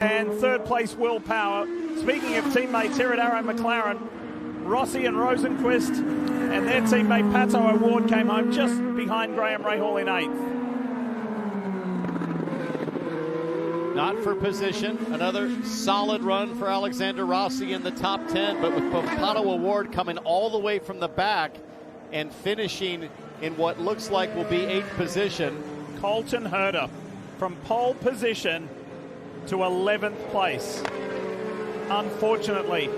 And third place, Will Power. Speaking of teammates here at Arrow McLaren, Rossi and Rosenquist and their teammate Pato O'Ward came home just behind Graham Rahal in 8th. Not for position. Another solid run for Alexander Rossi in the top 10, but with Pato O'Ward coming all the way from the back and finishing in what looks like will be 8th position. Colton Herta from pole position to 11th place. Unfortunately,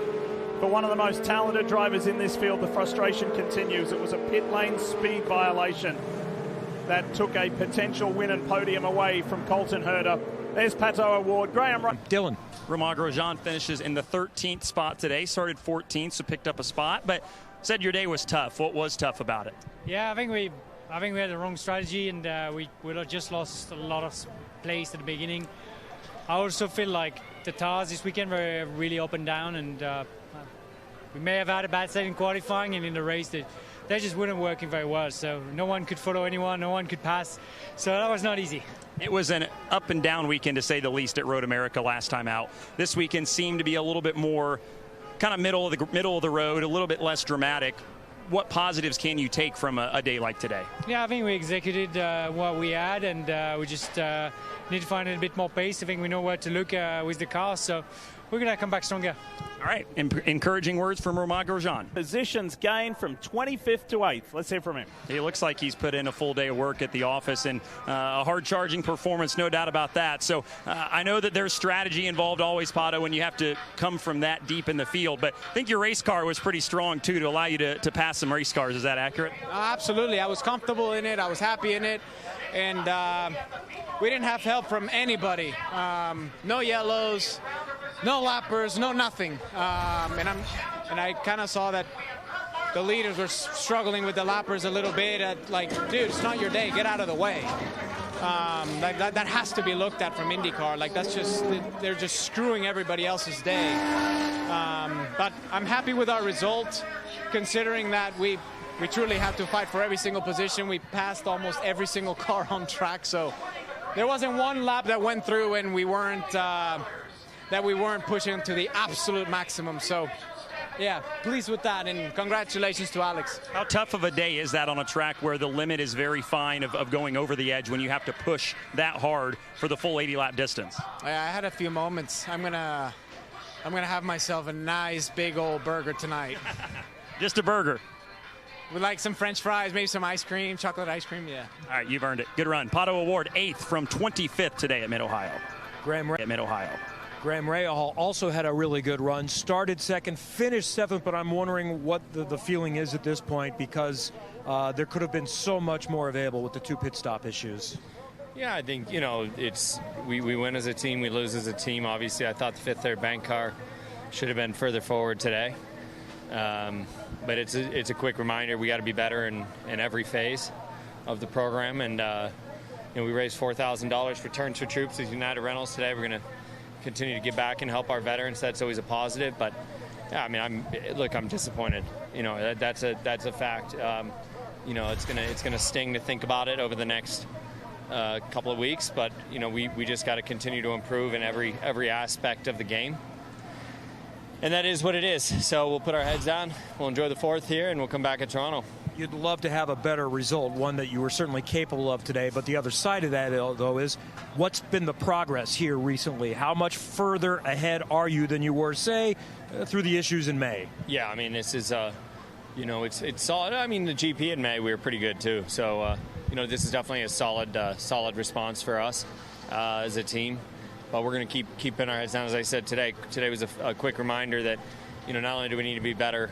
for one of the most talented drivers in this field, the frustration continues. It was a pit lane speed violation that took a potential win and podium away from Colton Herta. There's Pato O'Ward. Dylan. Romain Grosjean finishes in the 13th spot today. Started 14th, so picked up a spot. But said your day was tough. What was tough about it? Yeah, I think we had the wrong strategy, and we just lost a lot of place at the beginning. I also feel like the tires this weekend were really up and down, and we may have had a bad set in qualifying, and in the race they just weren't working very well. So no one could follow anyone, no one could pass. So that was not easy. It was an up and down weekend, to say the least, at Road America last time out. This weekend seemed to be a little bit more kind of middle of the road, a little bit less dramatic. What positives can you take from a day like today? Yeah, I think we executed what we had, and we just need to find a bit more pace. I think we know where to look with the car, so we're going to come back stronger. All right, encouraging words from Romain Grosjean. Positions gained from 25th to 8th. Let's hear from him. He looks like he's put in a full day of work at the office, and a hard-charging performance, no doubt about that. So I know that there's strategy involved always, Pato, when you have to come from that deep in the field. But I think your race car was pretty strong, too, to allow you to pass some race cars. Is that accurate? Absolutely. I was comfortable in it. I was happy in it. And we didn't have help from anybody. No yellows, no lappers, no nothing. And I kind of saw that the leaders were struggling with the lappers a little bit. Like, dude, it's not your day. Get out of the way. That has to be looked at from IndyCar. Like, they're just screwing everybody else's day. But I'm happy with our result, considering that we truly have to fight for every single position. We passed almost every single car on track, so there wasn't one lap that went through and we weren't pushing to the absolute maximum. So yeah, pleased with that, and congratulations to Alex. How tough of a day is that on a track where the limit is very fine of going over the edge, when you have to push that hard for the full 80-lap distance? I had a few moments. I'm gonna have myself a nice big old burger tonight. Just a burger? With like some French fries, maybe some ice cream, chocolate ice cream, yeah. All right, you've earned it. Good run. Pato O'Ward, 8th from 25th today at Mid-Ohio. Graham Rahal also had a really good run. Started second, finished 7th, but I'm wondering what the feeling is at this point, because there could have been so much more available with the 2 pit stop issues. Yeah, I think, it's we win as a team, we lose as a team. Obviously, I thought the fifth third bank car should have been further forward today. But it's a quick reminder, we got to be better in every phase of the program. And we raised $4,000 for Turns for Troops as United Rentals today. We're going to continue to give back and help our veterans. That's always a positive. But yeah, I mean, I'm disappointed. That's a fact. It's gonna sting to think about it over the next couple of weeks. But we just got to continue to improve in every aspect of the game. And that is what it is. So we'll put our heads down, we'll enjoy the 4th here, and we'll come back at Toronto. You'd love to have a better result, one that you were certainly capable of today. But the other side of that, though, is what's been the progress here recently? How much further ahead are you than you were, say, through the issues in May? Yeah, I mean, this is, it's solid. I mean, the GP in May, we were pretty good, too. So, this is definitely a solid response for us as a team. But we're going to keep putting our heads down. As I said today was a quick reminder that, not only do we need to be better,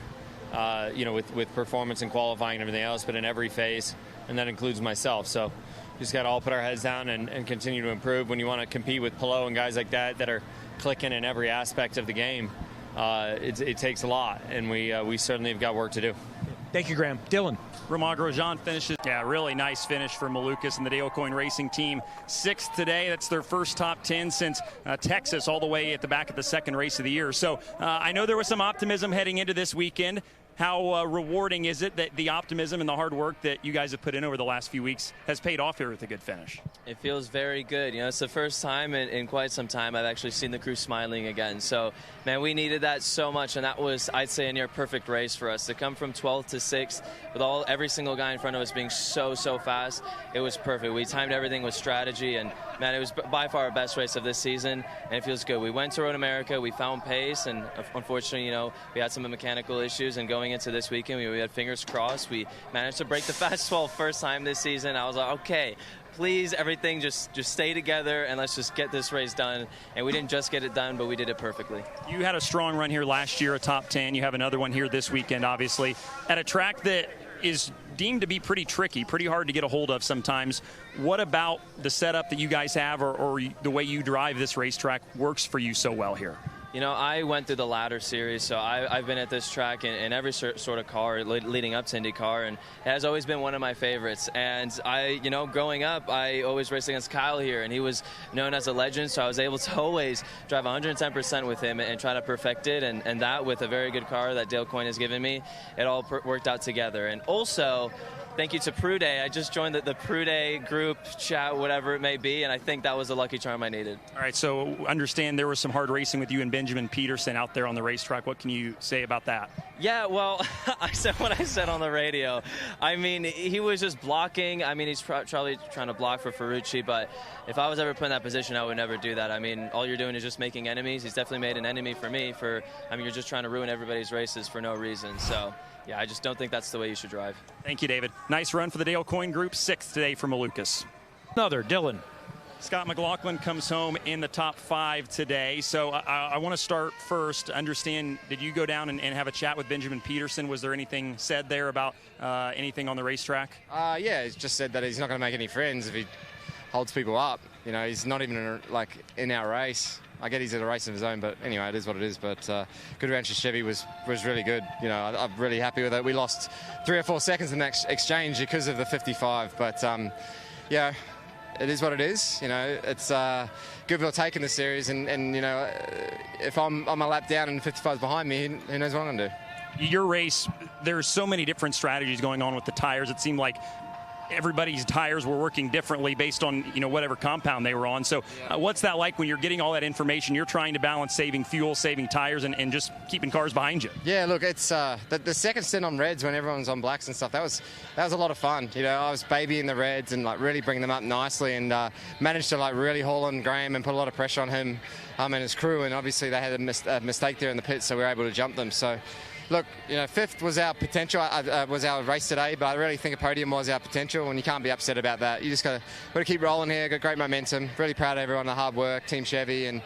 with performance and qualifying and everything else, but in every phase, and that includes myself. So just got to all put our heads down and continue to improve. When you want to compete with Palou and guys like that are clicking in every aspect of the game, it takes a lot, and we certainly have got work to do. Thank you, Graham. Dylan. Romain Grosjean finishes. Yeah, really nice finish for Malukas and the Dale Coyne Racing Team. 6th today. That's their first top 10 since Texas, all the way at the back of the 2nd race of the year. So I know there was some optimism heading into this weekend. how rewarding is it that the optimism and the hard work that you guys have put in over the last few weeks has paid off here with a good finish? It feels very good. You know, it's the first time in quite some time I've actually seen the crew smiling again. So, man, we needed that so much, and that was, I'd say, a near perfect race for us. To come from 12th to 6th with every single guy in front of us being so fast, it was perfect. We timed everything with strategy, and, man, it was by far our best race of this season, and it feels good. We went to Road America, we found pace, and unfortunately, you know, we had some mechanical issues, and going into this weekend, we had fingers crossed. We managed to break the fast 12 first time this season. I was like, okay, please, everything just stay together and let's just get this race done. And we didn't just get it done, but we did it perfectly. You had a strong run here last year, a top 10. You have another one here this weekend, obviously, at a track that is deemed to be pretty tricky, pretty hard to get a hold of sometimes. What about the setup that you guys have or the way you drive this racetrack works for you so well here? You know, I went through the ladder series, so I've been at this track in every sort of car leading up to IndyCar, and it has always been one of my favorites. And you know, growing up, I always raced against Kyle here, and he was known as a legend, so I was able to always drive 110% with him and try to perfect it, and that with a very good car that Dale Coyne has given me, it all worked out together. And also, thank you to Prude. I just joined the Prude group chat, whatever it may be, and I think that was the lucky charm I needed. All right, so understand there was some hard racing with you and Benjamin Peterson out there on the racetrack. What can you say about that? Yeah, well, I said what I said on the radio. I mean, he was just blocking. I mean, he's probably trying to block for Ferrucci, but if I was ever put in that position, I would never do that. I mean, all you're doing is just making enemies. He's definitely made an enemy for me. I mean, you're just trying to ruin everybody's races for no reason. So, yeah, I just don't think that's the way you should drive. Thank you, David. Nice run for the Dale Coyne Group, 6th today for Malukas. Another, Dylan. Scott McLaughlin comes home in the top 5 today. So I want to start first. Understand, did you go down and have a chat with Benjamin Peterson? Was there anything said there about anything on the racetrack? Yeah, he's just said that he's not going to make any friends if he holds people up. You know, he's not even in our race. I get he's at a race of his own, but anyway, it is what it is. But Goodranch's Chevy was really good. You know, I'm really happy with it. We lost 3 or 4 seconds in that exchange because of the 55. But yeah, it is what it is. You know, it's good we'll take in the series, and you know, if I'm a lap down and 55's behind me, who knows what I'm going to do. Your race, there's so many different strategies going on with the tires. It seemed like everybody's tires were working differently based on, you know, whatever compound they were on. So what's that like when you're getting all that information? You're trying to balance saving fuel, saving tires, and just keeping cars behind you. Yeah, look, it's the second stint on reds when everyone's on blacks and stuff. That was a lot of fun. You know, I was babying the reds and really bringing them up nicely, and managed to really haul on Graham and put a lot of pressure on him and his crew. And obviously they had a mistake there in the pits, so we were able to jump them. So. Look, you know, 5th was our potential, was our race today, but I really think a podium was our potential, and you can't be upset about that. You just got to keep rolling here, got great momentum. Really proud of everyone, the hard work, Team Chevy and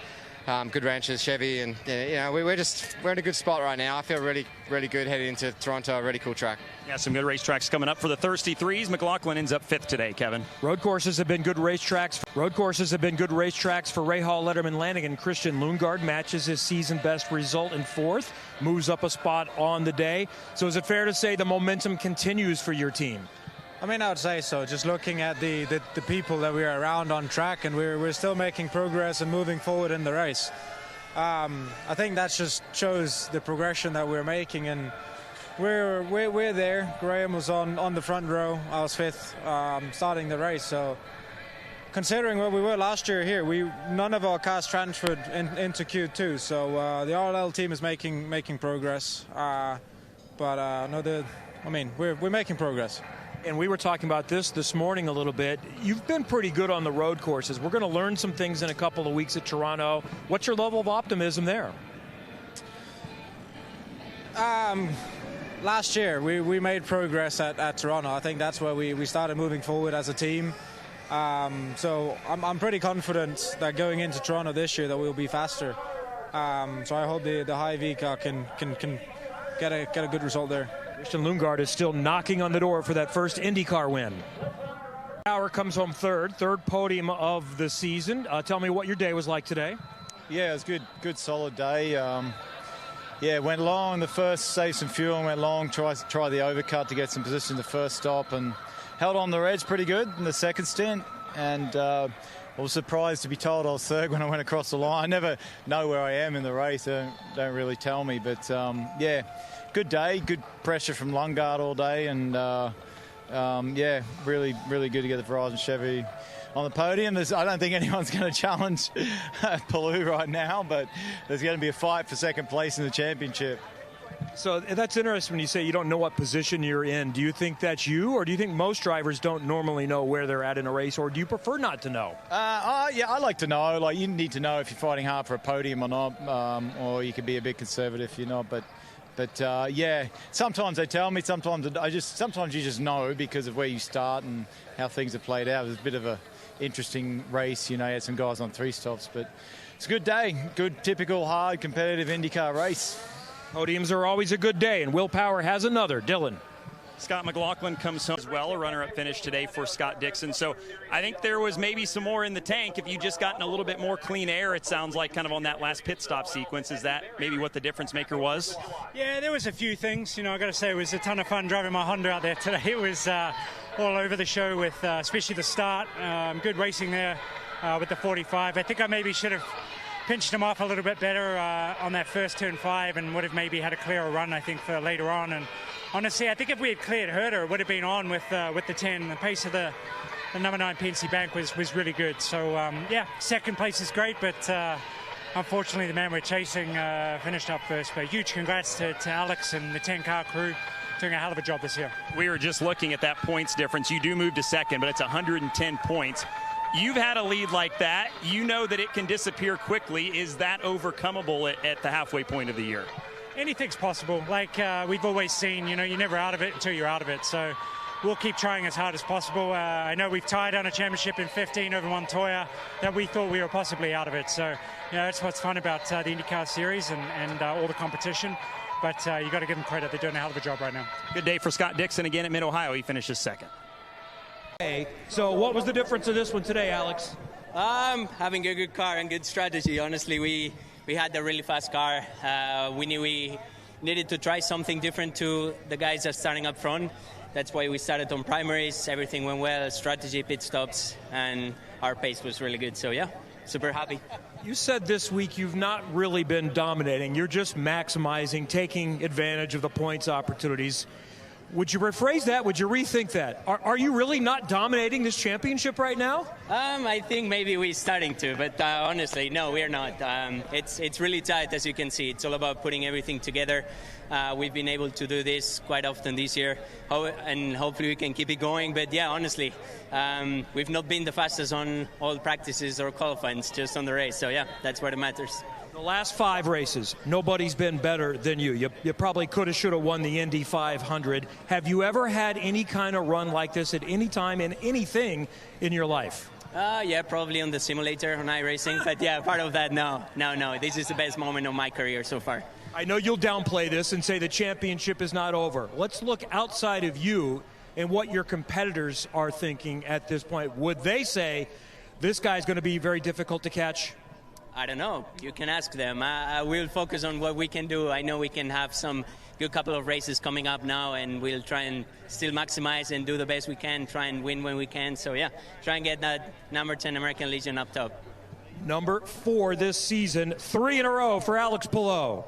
Good Ranchers Chevy, and you know, we're in a good spot right now. I feel really good heading into Toronto, a really cool track. Yeah, some good racetracks coming up for the Thirsty Threes. McLaughlin ends up 5th today, Kevin. Road courses have been good racetracks. For Rahal, Letterman, Landing, and Christian Lundgaard matches his season best result in 4th, moves up a spot on the day. So is it fair to say the momentum continues for your team? I mean, I would say so. Just looking at the people that we are around on track, and we're still making progress and moving forward in the race. I think that just shows the progression that we're making, and we're there. Graham was on the front row. I was 5th starting the race. So considering where we were last year here, none of our cars transferred into Q2. So the RLL team is making progress. We're making progress. And we were talking about this morning a little bit. You've been pretty good on the road courses. We're going to learn some things in a couple of weeks at Toronto. What's your level of optimism there? Last year, we made progress at Toronto. I think that's where we started moving forward as a team. So I'm pretty confident that going into Toronto this year that we'll be faster. So I hope the high V car can get a good result there. Christian Lundgaard is still knocking on the door for that first IndyCar win. Power comes home third podium of the season. Tell me what your day was like today. Yeah, it was good solid day. Yeah, went long in the first, saved some fuel, and went long, try the overcut to get some position in the first stop, and held on the reds pretty good in the second stint, and I was surprised to be told I was third when I went across the line. I never know where I am in the race. They don't really tell me. But, yeah, good day. Good pressure from Lundgaard all day. And, yeah, really, really good to get the Verizon Chevy on the podium. I don't think anyone's going to challenge Palou right now, but there's going to be a fight for second place in the championship. So that's interesting when you say you don't know what position you're in. Do you think that's you, or do you think most drivers don't normally know where they're at in a race, or do you prefer not to know? Yeah, I like to know. Like, you need to know if you're fighting hard for a podium or not, or you can be a bit conservative if you're not. But yeah, sometimes they tell me, sometimes you just know because of where you start and how things have played out. It was a bit of a interesting race, you know. You had some guys on 3 stops, but it's a good day. Good, typical, hard, competitive IndyCar race. Podiums are always a good day, and Will Power has another. Dylan. Scott McLaughlin comes home as well, a runner-up finish today for Scott Dixon. So I think there was maybe some more in the tank. If you just gotten a little bit more clean air, it sounds like kind of on that last pit stop sequence. Is that maybe what the difference maker was? Yeah, there was a few things. You know, I got to say it was a ton of fun driving my Honda out there today. It was all over the show with especially the start. Good racing there with the 45. I think I maybe should have pinched him off a little bit better on that first turn 5 and would have maybe had a clearer run, I think, for later on. And honestly, I think if we had cleared Herter, it would have been on with the 10. The pace of the number 9 PNC Bank was really good. So, yeah, second place is great, but unfortunately the man we're chasing finished up first. But huge congrats to Alex and the 10-car crew. Doing a hell of a job this year. We were just looking at that points difference. You do move to second, but it's 110 points. You've had a lead like that. You know that it can disappear quickly. Is that overcomable at the halfway point of the year? Anything's possible. Like we've always seen, you know, you're never out of it until you're out of it. So we'll keep trying as hard as possible. I know we've tied on a championship in 15 over Montoya that we thought we were possibly out of it. So, you know, that's what's fun about the IndyCar series and all the competition. But you got to give them credit. They're doing a hell of a job right now. Good day for Scott Dixon again at Mid-Ohio. He finishes second. So what was the difference of this one today, Alex? Having a good car and good strategy. Honestly, we had a really fast car. We knew we needed to try something different to the guys that are starting up front. That's why we started on primaries. Everything went well, strategy, pit stops, and our pace was really good. So, yeah, super happy. You said this week you've not really been dominating. You're just maximizing, taking advantage of the points opportunities. Would you rephrase that? Would you rethink that? Are you really not dominating this championship right now? I think maybe we're starting to, but honestly, no, we're not. It's really tight, as you can see. It's all about putting everything together. We've been able to do this quite often this year, and hopefully we can keep it going. But yeah, honestly, we've not been the fastest on all practices or qualifying, just on the race. So yeah, that's what it matters. The last 5 races, nobody's been better than you. You probably could have, should have won the Indy 500. Have you ever had any kind of run like this at any time in anything in your life? Yeah, probably on the simulator on iRacing. But yeah, part of that, no. This is the best moment of my career so far. I know you'll downplay this and say the championship is not over. Let's look outside of you and what your competitors are thinking at this point. Would they say this guy's going to be very difficult to catch? I don't know. You can ask them. We'll focus on what we can do. I know we can have some good couple of races coming up now, and we'll try and still maximize and do the best we can, try and win when we can. So, yeah, try and get that number 10 American Legion up top. Number 4 this season, 3 in a row for Alex Palou.